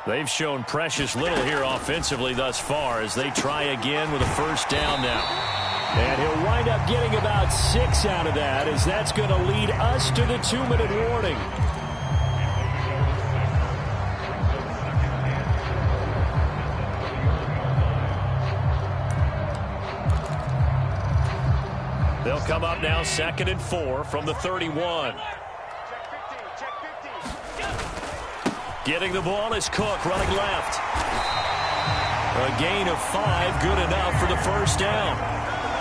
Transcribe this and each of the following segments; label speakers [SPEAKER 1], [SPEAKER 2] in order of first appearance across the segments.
[SPEAKER 1] They've shown precious little here offensively thus far as they try again with a first down now. And he'll wind up getting about 6 out of that, as that's going to lead us to the 2-minute warning. They'll come up now 2nd and 4 from the 31. Getting the ball is Cook running left. A gain of 5, good enough for the first down.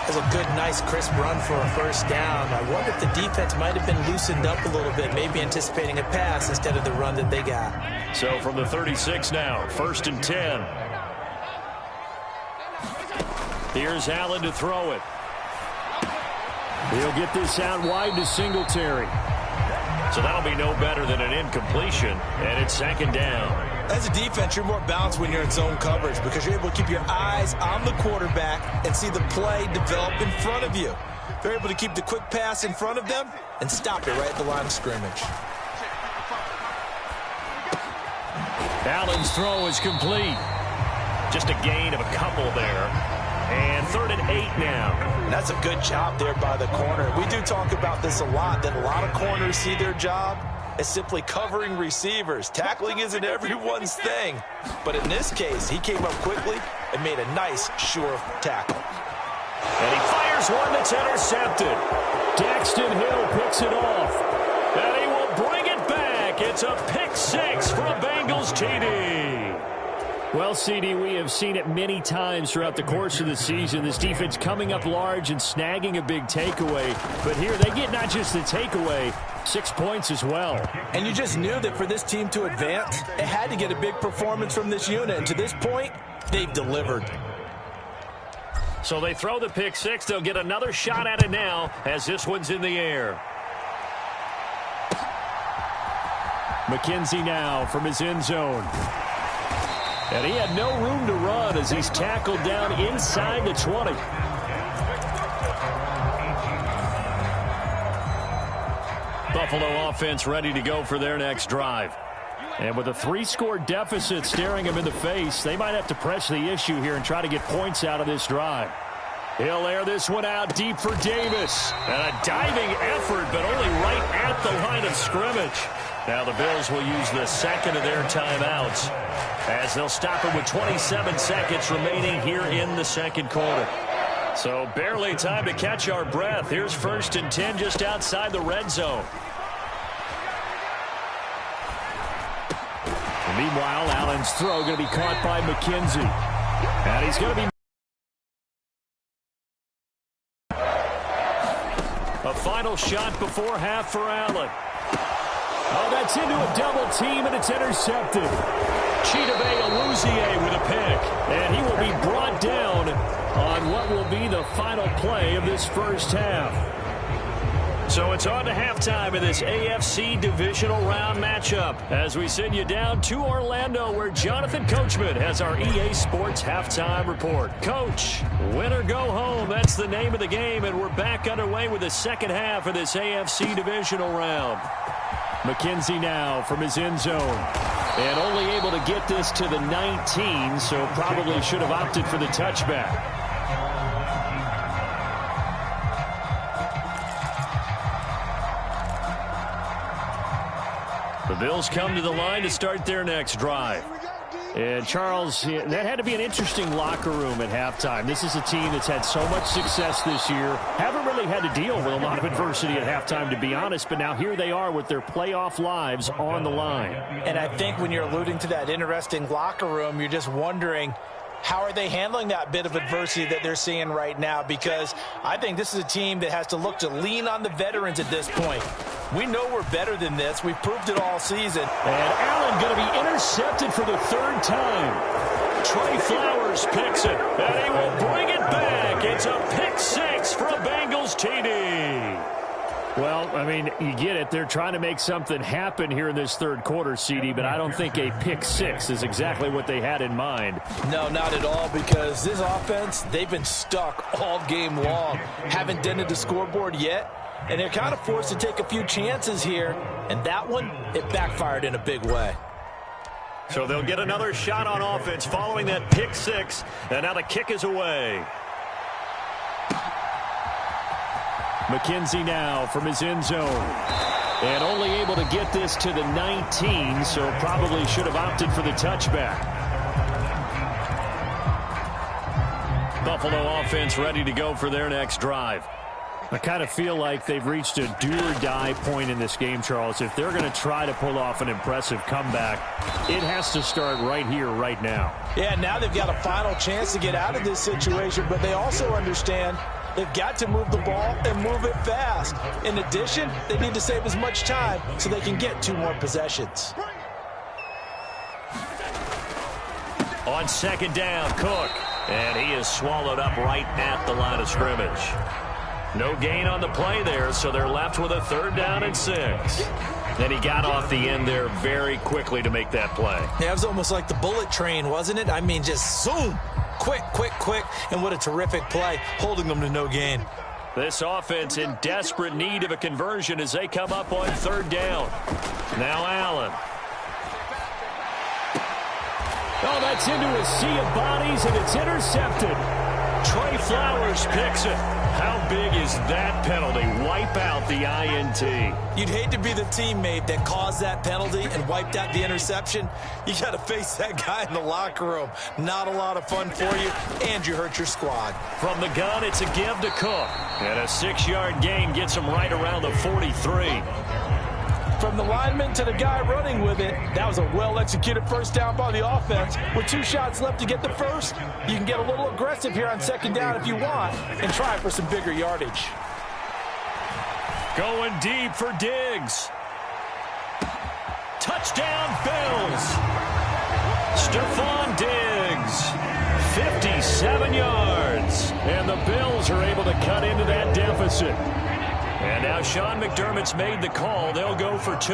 [SPEAKER 2] That's a good, nice, crisp run for a first down. I wonder if the defense might have been loosened up a little bit, maybe anticipating a pass instead of the run that they got.
[SPEAKER 1] So from the 36 now, 1st and 10. Here's Allen to throw it. He'll get this out wide to Singletary. So that'll be no better than an incompletion, and it's 2nd down.
[SPEAKER 2] As a defense, you're more balanced when you're in zone coverage because you're able to keep your eyes on the quarterback and see the play develop in front of you. They're able to keep the quick pass in front of them and stop it right at the line of scrimmage.
[SPEAKER 1] Allen's throw is complete. Just a gain of a couple there. And 3rd and 8 now.
[SPEAKER 2] That's a good job there by the corner. We do talk about this a lot, that a lot of corners see their job as simply covering receivers. Tackling isn't everyone's thing. But in this case, he came up quickly and made a nice, sure tackle.
[SPEAKER 1] And he fires one that's intercepted. Daxton Hill picks it off. And he will bring it back. It's a pick 6 for a Bengals TD. Well, CD, we have seen it many times throughout the course of the season. This defense coming up large and snagging a big takeaway. But here they get not just the takeaway, 6 points as well.
[SPEAKER 2] And you just knew that for this team to advance, it had to get a big performance from this unit. And to this point, they've delivered.
[SPEAKER 1] So they throw the pick 6. They'll get another shot at it now as this one's in the air. McKenzie now from his end zone. And he had no room to run as he's tackled down inside the 20. Buffalo offense ready to go for their next drive. And with a 3-score deficit staring them in the face, they might have to press the issue here and try to get points out of this drive. He'll air this one out deep for Davis. And a diving effort, but only right at the line of scrimmage. Now the Bills will use the 2nd of their timeouts as they'll stop it with 27 seconds remaining here in the 2nd quarter. So barely time to catch our breath. Here's 1st and 10 just outside the red zone. And meanwhile, Allen's throw going to be caught by McKenzie. And he's going to be a final shot before half for Allen. Oh, that's into a double team, and it's intercepted. Chidobe Awuzie with a pick, and he will be brought down on what will be the final play of this first half. So it's on to halftime in this AFC divisional round matchup as we send you down to Orlando where Jonathan Coachman has our EA Sports halftime report. Coach, win or go home, that's the name of the game, and we're back underway with the second half of this AFC divisional round. McKenzie now from his end zone. And only able to get this to the 19, so probably should have opted for the touchback. The Bills come to the line to start their next drive. And, Charles, that had to be an interesting locker room at halftime. This is a team that's had so much success this year. Haven't really had to deal with a lot of adversity at halftime, to be honest. But now here they are with their playoff lives on the line.
[SPEAKER 2] And I think when you're alluding to that interesting locker room, you're just wondering, how are they handling that bit of adversity that they're seeing right now? Because I think this is a team that has to look to lean on the veterans at this point. We know we're better than this. We've proved it all season.
[SPEAKER 1] And Allen going to be intercepted for the 3rd time. Trey Flowers picks it, and he will bring it back. It's a pick 6 for a Bengals TD. Well, I mean, you get it. They're trying to make something happen here in this 3rd quarter, CD, but I don't think a pick 6 is exactly what they had in mind.
[SPEAKER 2] No, not at all, because this offense, they've been stuck all game long. Haven't dented the scoreboard yet, and they're kind of forced to take a few chances here, and that one, it backfired in a big way.
[SPEAKER 1] So they'll get another shot on offense following that pick six. And now the kick is away. McKenzie now from his end zone. And only able to get this to the 19, so probably should have opted for the touchback. Buffalo offense ready to go for their next drive. I kind of feel like they've reached a do-or-die point in this game, Charles. If they're going to try to pull off an impressive comeback, it has to start right here, right now.
[SPEAKER 2] Yeah, now they've got a final chance to get out of this situation, but they also understand they've got to move the ball and move it fast. In addition, they need to save as much time so they can get 2 more possessions.
[SPEAKER 1] On second down, Cook. And he is swallowed up right at the line of scrimmage. No gain on the play there, so they're left with a 3rd down and 6. And he got off the end there very quickly to make that play.
[SPEAKER 2] Yeah, it was almost like the bullet train, wasn't it? I mean, just zoom. Quick, quick, quick. And what a terrific play, holding them to no gain.
[SPEAKER 1] This offense in desperate need of a conversion as they come up on 3rd down. Now Allen. Oh, that's into a sea of bodies, and it's intercepted. Trey Flowers picks it. How big is that penalty? Wipe out the INT.
[SPEAKER 2] You'd hate to be the teammate that caused that penalty and wiped out the interception. You got to face that guy in the locker room. Not a lot of fun for you, and you hurt your squad.
[SPEAKER 1] From the gun, it's a give to Cook. And a 6-yard gain gets him right around the 43.
[SPEAKER 2] From the lineman to the guy running with it, that was a well-executed 1st down by the offense. With 2 shots left to get the first, you can get a little aggressive here on 2nd down if you want and try for some bigger yardage.
[SPEAKER 1] Going deep for Diggs. Touchdown, Bills. Stephon Diggs, 57 yards. And the Bills are able to cut into that deficit. And now Sean McDermott's made the call. They'll go for 2.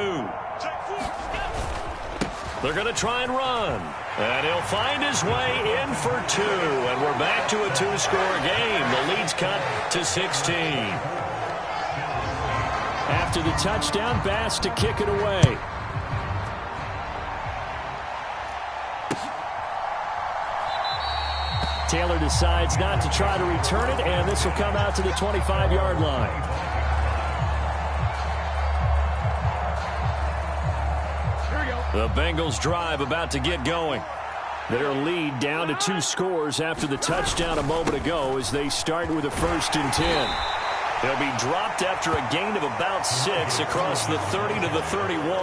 [SPEAKER 1] They're going to try and run. And he'll find his way in for 2. And we're back to a 2-score game. The lead's cut to 16. After the touchdown, Bass to kick it away. Taylor decides not to try to return it, and this will come out to the 25-yard line. The Bengals drive about to get going. Their lead down to 2 scores after the touchdown a moment ago as they start with a 1st and 10. They'll be dropped after a gain of about 6 across the 30 to the 31.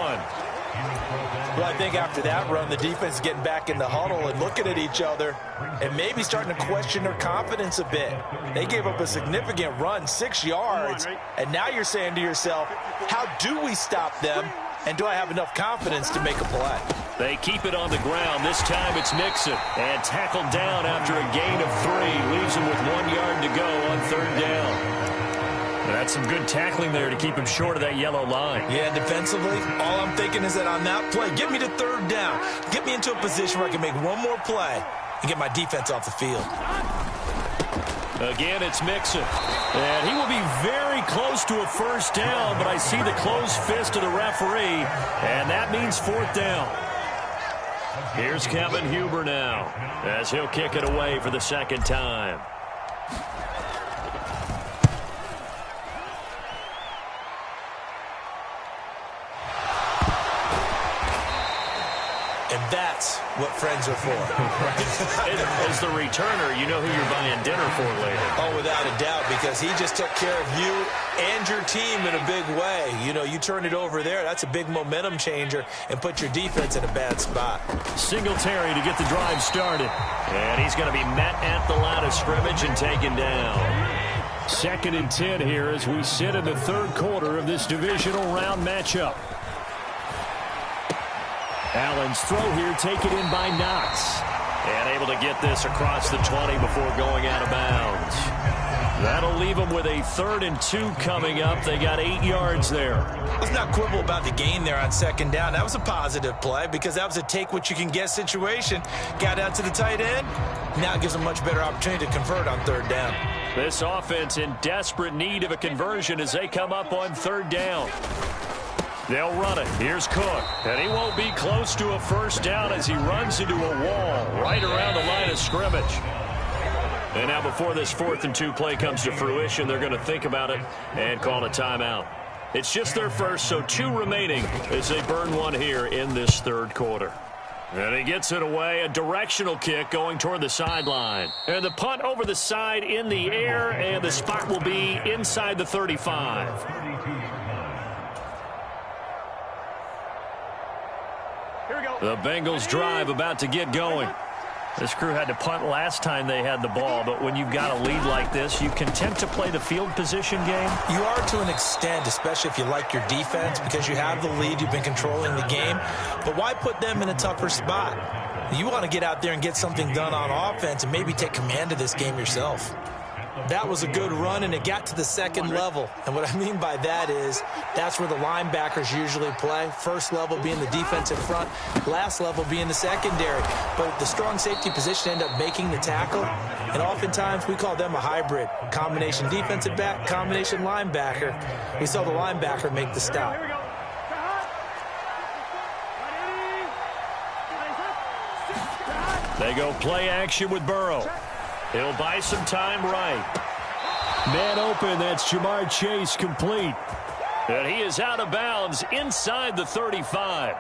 [SPEAKER 2] Well, I think after that run, the defense is getting back in the huddle and looking at each other and maybe starting to question their confidence a bit. They gave up a significant run, 6 yards, and now you're saying to yourself, how do we stop them? And do I have enough confidence to make a play?
[SPEAKER 1] They keep it on the ground. This time it's Mixon. And tackled down after a gain of 3. Leaves him with 1 yard to go on 3rd down. That's some good tackling there to keep him short of that yellow line.
[SPEAKER 2] Yeah, defensively, all I'm thinking is that on that play, get me to 3rd down. Get me into a position where I can make 1 more play and get my defense off the field.
[SPEAKER 1] Again, it's Mixon. And he will be very close to a 1st down, but I see the closed fist of the referee, and that means 4th down. Here's Kevin Huber now as he'll kick it away for the 2nd time.
[SPEAKER 2] And that's what friends are for.
[SPEAKER 1] As the returner, you know who you're buying dinner for later.
[SPEAKER 2] Oh, without a doubt, because he just took care of you and your team in a big way. You know, you turn it over there, that's a big momentum changer and put your defense in a bad spot.
[SPEAKER 1] Singletary to get the drive started. And he's going to be met at the line of scrimmage and taken down. 2nd and 10 here as we sit in the 3rd quarter of this divisional round matchup. Allen's throw here taken in by Knox. And able to get this across the 20 before going out of bounds. That'll leave them with a 3rd and 2 coming up. They got 8 yards there.
[SPEAKER 2] Let's not quibble about the gain there on 2nd down. That was a positive play because that was a take-what-you-can-get situation. Got out to the tight end. Now it gives them a much better opportunity to convert on 3rd down.
[SPEAKER 1] This offense in desperate need of a conversion as they come up on 3rd down. They'll run it. Here's Cook. And he won't be close to a first down as he runs into a wall right around the line of scrimmage. And now before this 4th and 2 play comes to fruition, they're going to think about it and call a timeout. It's just their first, so 2 remaining as they burn one here in this 3rd quarter. And he gets it away, a directional kick going toward the sideline. And the punt over the side in the air, and the spot will be inside the 35. Here we go. The Bengals drive about to get going. This crew had to punt last time they had the ball, but when you've got a lead like this, you content to play the field position game?
[SPEAKER 2] You are to an extent, especially if you like your defense, because you have the lead, you've been controlling the game. But why put them in a tougher spot? You want to get out there and get something done on offense and maybe take command of this game yourself. That was a good run, and it got to the 2nd level. And what I mean by that is that's where the linebackers usually play. First level being the defensive front, last level being the secondary. But the strong safety position ended up making the tackle, and oftentimes we call them a hybrid. Combination defensive back, combination linebacker. We saw the linebacker make the stop.
[SPEAKER 1] They go play action with Burrow. He'll buy some time right. Man open, that's Jamar Chase complete. And he is out of bounds inside the 35.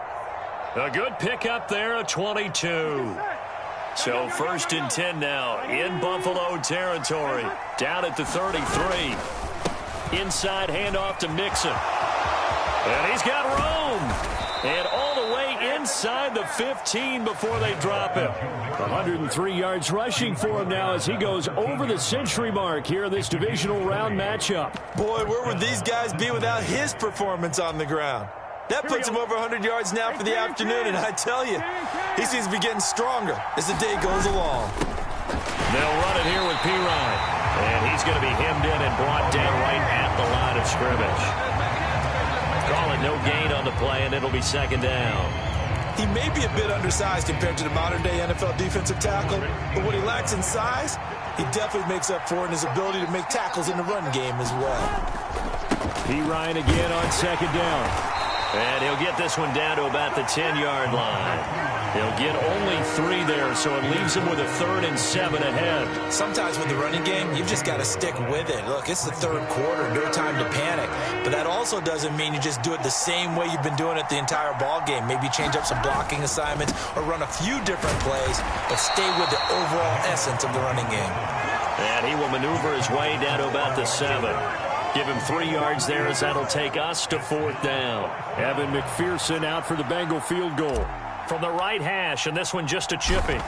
[SPEAKER 1] A good pickup there, a 22. So 1st and 10 now in Buffalo territory. Down at the 33. Inside handoff to Mixon. And he's got room. And all the way inside the 15 before they drop him. 103 yards rushing for him now as he goes over the century mark here in this divisional round matchup.
[SPEAKER 2] Boy, where would these guys be without his performance on the ground? That puts him over 100 yards now for the afternoon, and I tell you, he seems to be getting stronger as the day goes along.
[SPEAKER 1] They'll run it here with Pirine. And he's going to be hemmed in and brought down right at the line of scrimmage. Call it no gain on the play, and it'll be 2nd down.
[SPEAKER 2] He may be a bit undersized compared to the modern-day NFL defensive tackle, but what he lacks in size, he definitely makes up for in his ability to make tackles in the run game as well.
[SPEAKER 1] Pirine again on 2nd down. And he'll get this one down to about the 10-yard line. He'll get only 3 there, so it leaves him with a 3rd and 7 ahead.
[SPEAKER 2] Sometimes with the running game, you've just got to stick with it. Look, it's the 3rd quarter, no time to panic. But that also doesn't mean you just do it the same way you've been doing it the entire ball game. Maybe change up some blocking assignments or run a few different plays, but stay with the overall essence of the running game.
[SPEAKER 1] And he will maneuver his way down to about the 7. Give him 3 yards there as that'll take us to 4th down. Evan McPherson out for the Bengal field goal. From the right hash, and this one just a chipping.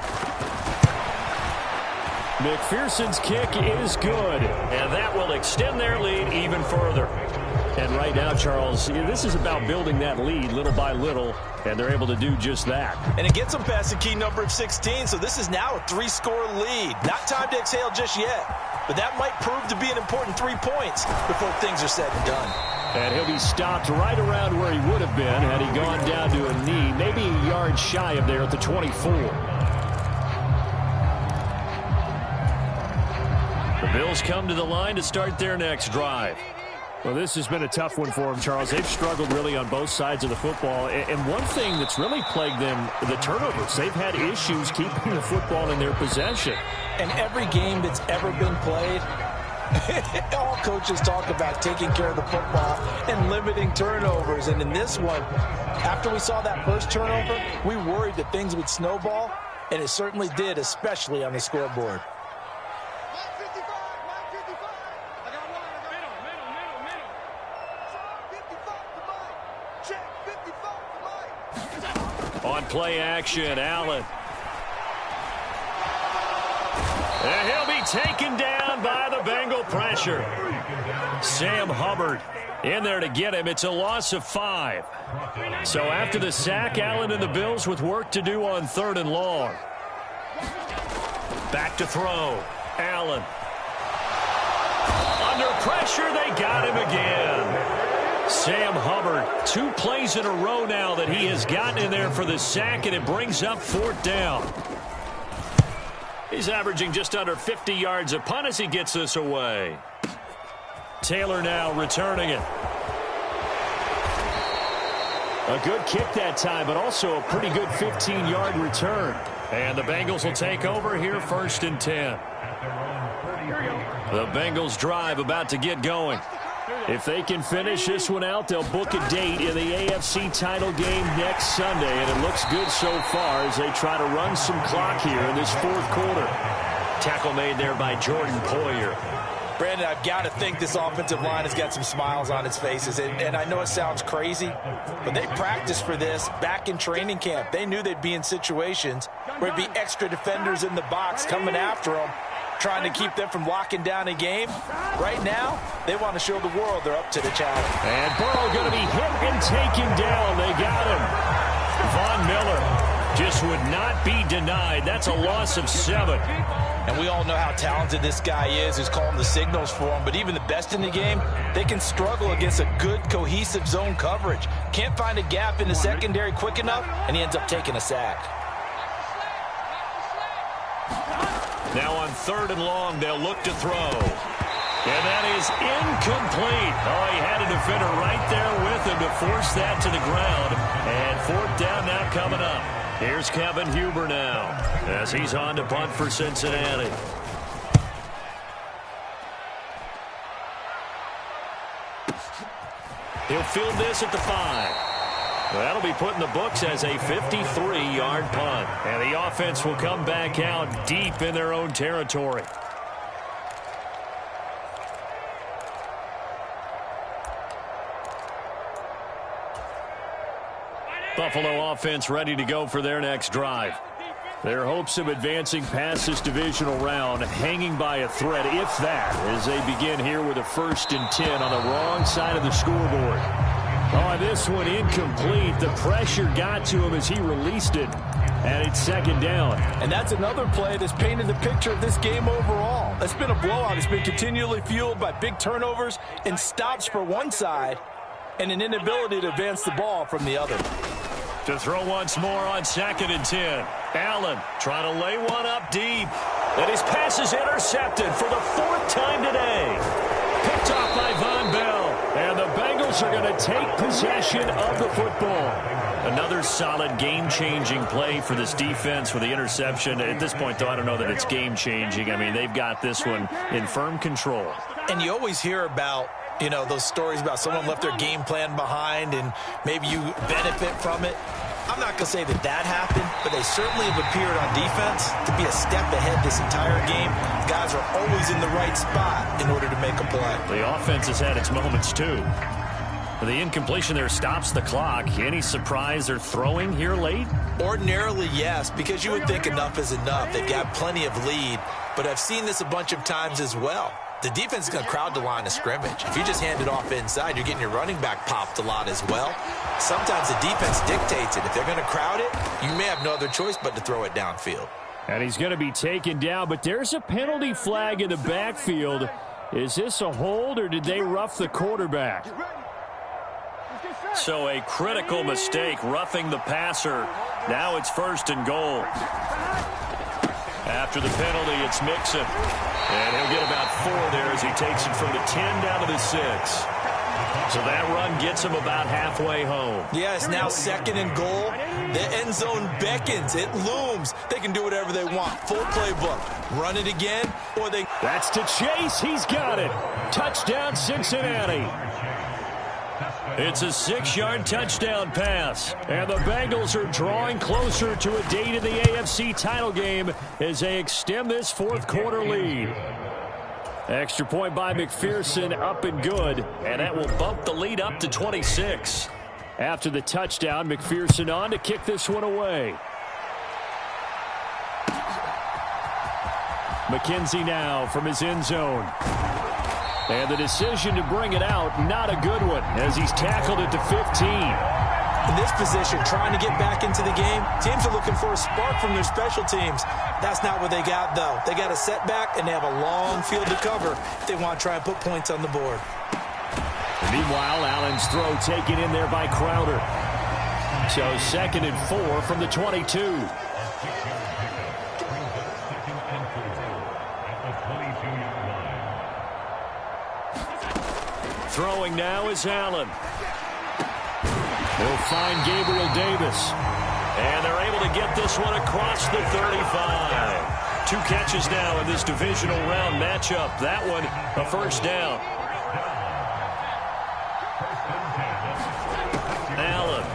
[SPEAKER 1] McPherson's kick is good, and that will extend their lead even further. And right now, Charles, this is about building that lead little by little, and they're able to do just that.
[SPEAKER 2] And it gets them past the key number of 16, so this is now a 3-score lead. Not time to exhale just yet, but that might prove to be an important 3 points before things are said and done.
[SPEAKER 1] And he'll be stopped right around where he would have been had he gone down to a knee, maybe a yard shy of there at the 24. The Bills come to the line to start their next drive. Well, this has been a tough one for them, Charles. They've struggled really on both sides of the football. And one thing that's really plagued them, the turnovers. They've had issues keeping the football in their possession.
[SPEAKER 2] And every game that's ever been played, all coaches talk about taking care of the football and limiting turnovers. And in this one, after we saw that first turnover, we worried that things would snowball, and it certainly did, especially on the scoreboard.
[SPEAKER 1] On play action, Allen. And he'll be taken down by the Bengal pressure. Sam Hubbard in there to get him. It's a loss of 5. So after the sack, Allen and the Bills with work to do on 3rd and long. Back to throw. Allen. Under pressure, they got him again. Sam Hubbard, 2 plays in a row now that he has gotten in there for the sack, and it brings up 4th down. He's averaging just under 50 yards a punt as he gets this away. Taylor now returning it. A good kick that time, but also a pretty good 15-yard return. And the Bengals will take over here, 1st and 10. The Bengals drive about to get going. If they can finish this one out, they'll book a date in the AFC title game next Sunday. And it looks good so far as they try to run some clock here in this 4th quarter. Tackle made there by Jordan Poyer.
[SPEAKER 2] Brandon, I've got to think this offensive line has got some smiles on its faces. And I know it sounds crazy, but they practiced for this back in training camp. They knew they'd be in situations where there'd be extra defenders in the box coming after them, trying to keep them from locking down a game. Right now, they want to show the world they're up to the challenge.
[SPEAKER 1] And Burrow going to be hit and taken down. They got him. Von Miller just would not be denied. That's a loss of 7.
[SPEAKER 2] And we all know how talented this guy is who's calling the signals for him. But even the best in the game, they can struggle against a good, cohesive zone coverage. Can't find a gap in the secondary quick enough, and he ends up taking a sack.
[SPEAKER 1] Now on 3rd and long, they'll look to throw. And that is incomplete. Oh, he had a defender right there with him to force that to the ground. And 4th down now coming up. Here's Kevin Huber now as he's on to punt for Cincinnati. He'll field this at the 5. That'll be put in the books as a 53-yard punt. And the offense will come back out deep in their own territory. Buffalo offense ready to go for their next drive. Their hopes of advancing past this divisional round hanging by a thread, if that, as they begin here with a 1st and 10 on the wrong side of the scoreboard. Oh, this one incomplete. The pressure got to him as he released it, and it's 2nd down.
[SPEAKER 2] And that's another play that's painted the picture of this game overall. It's been a blowout. It's been continually fueled by big turnovers and stops for one side and an inability to advance the ball from the other.
[SPEAKER 1] To throw once more on 2nd and 10. Allen trying to lay one up deep. And his pass is intercepted for the 4th time today. Picked off by Von Bell. And the Bengals are going to take possession of the football. Another solid game-changing play for this defense with the interception. At this point, though, I don't know that it's game-changing. I mean, they've got this one in firm control.
[SPEAKER 2] And you always hear about, you know, those stories about someone left their game plan behind and maybe you benefit from it. I'm not going to say that that happened, but they certainly have appeared on defense to be a step ahead this entire game. Guys are always in the right spot in order to make a play.
[SPEAKER 1] The offense has had its moments, too. The incompletion there stops the clock. Any surprise they're throwing here late?
[SPEAKER 2] Ordinarily, yes, because you would think enough is enough. They've got plenty of lead, but I've seen this a bunch of times as well. The defense is going to crowd the line of scrimmage. If you just hand it off inside, you're getting your running back popped a lot as well. Sometimes the defense dictates it. If they're going to crowd it, you may have no other choice but to throw it downfield.
[SPEAKER 1] And he's going to be taken down, but there's a penalty flag in the backfield. Is this a hold, or did they rough the quarterback? So a critical mistake, roughing the passer. Now it's 1st and goal. After the penalty, it's Mixon. And he'll get about 4 there as he takes it from the 10 down to the 6. So that run gets him about halfway home.
[SPEAKER 2] Yeah, it's now 2nd and goal. The end zone beckons. It looms. They can do whatever they want. Full playbook. Run it again, or they...
[SPEAKER 1] That's to Chase. He's got it. Touchdown, Cincinnati. It's a 6-yard touchdown pass. And the Bengals are drawing closer to a date in the AFC title game as they extend this 4th quarter lead. Extra point by McPherson, up and good. And that will bump the lead up to 26. After the touchdown, McPherson on to kick this one away. McKenzie now from his end zone. And the decision to bring it out, not a good one, as he's tackled it to 15.
[SPEAKER 2] In this position, trying to get back into the game, teams are looking for a spark from their special teams. That's not what they got, though. They got a setback, and they have a long field to cover if they want to try and put points on the board.
[SPEAKER 1] Meanwhile, Allen's throw taken in there by Crowder. So 2nd and 4 from the 22. Throwing now is Allen. He'll find Gabriel Davis. And they're able to get this one across the 35. 2 catches now in this divisional round matchup. That one, a first down. Allen.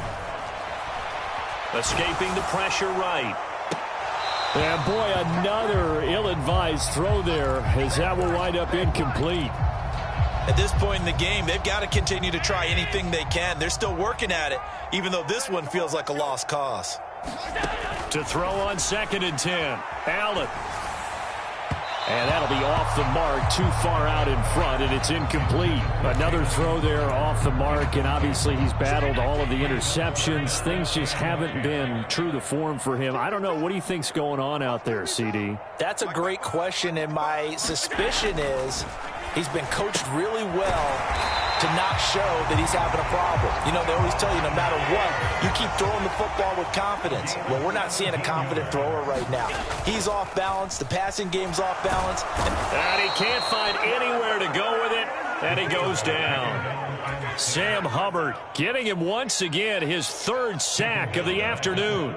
[SPEAKER 1] Escaping the pressure right.
[SPEAKER 3] And boy, another ill-advised throw there, as that will wind up incomplete.
[SPEAKER 2] At this point in the game, they've got to continue to try anything they can. They're still working at it, even though this one feels like a lost cause.
[SPEAKER 1] To throw on 2nd and 10. Allen. And that'll be off the mark, too far out in front, and it's incomplete. Another throw there off the mark, and obviously he's battled all of the interceptions. Things just haven't been true to form for him. I don't know. What do you think's going on out there, CD?
[SPEAKER 2] That's a great question, and my suspicion is he's been coached really well to not show that he's having a problem. You know, they always tell you no matter what, you keep throwing the football with confidence. Well, we're not seeing a confident thrower right now. He's off balance. The passing game's off balance.
[SPEAKER 1] And he can't find anywhere to go with it, and he goes down. Sam Hubbard getting him once again his 3rd sack of the afternoon.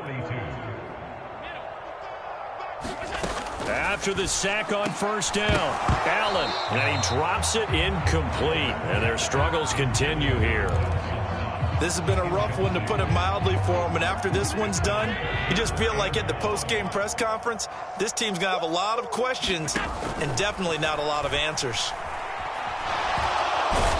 [SPEAKER 1] After the sack on first down, Allen, and he drops it incomplete. And their struggles continue here.
[SPEAKER 2] This has been a rough one, to put it mildly, for him. And after this one's done, you just feel like at the post-game press conference, this team's going to have a lot of questions and definitely not a lot of answers.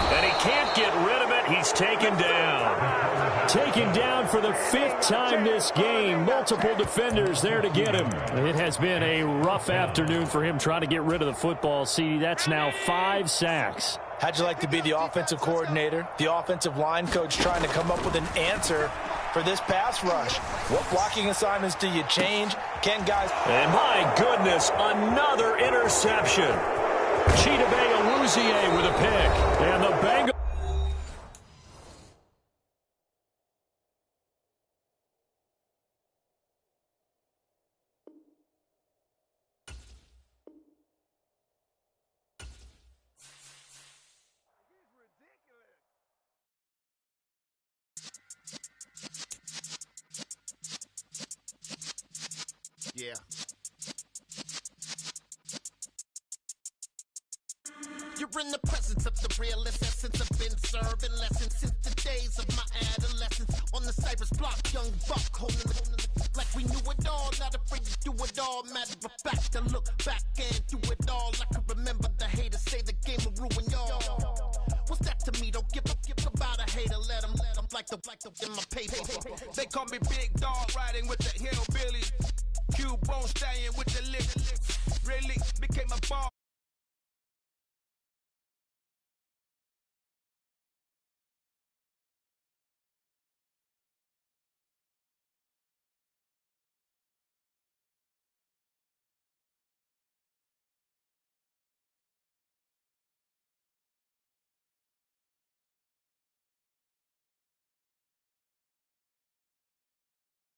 [SPEAKER 1] And he can't get rid of it. He's taken down.
[SPEAKER 3] Taken down for the 5th time this game. Multiple defenders there to get him. It has been a rough afternoon for him trying to get rid of the football. See, that's now 5 sacks.
[SPEAKER 2] How'd you like to be the offensive coordinator, the offensive line coach, trying to come up with an answer for this pass rush? What blocking assignments do you change? Can guys...
[SPEAKER 1] And my goodness, another interception. Chidobe Awuzie with a pick. And the Bengals...
[SPEAKER 4] Yeah. You're in the presence of the realest essence. I've been serving lessons since the days of my adolescence. On the Cypress block, young buck holding the like we knew it all, not afraid to do it all. Matter of fact, I look back and do it all. I can remember the haters say the game will ruin y'all. What's that to me? Don't give about a hater. Let them like the in my paper.
[SPEAKER 5] They call me Big Dog, riding with the hillbillies. Cube bone stallion with the lick. Really became a ball.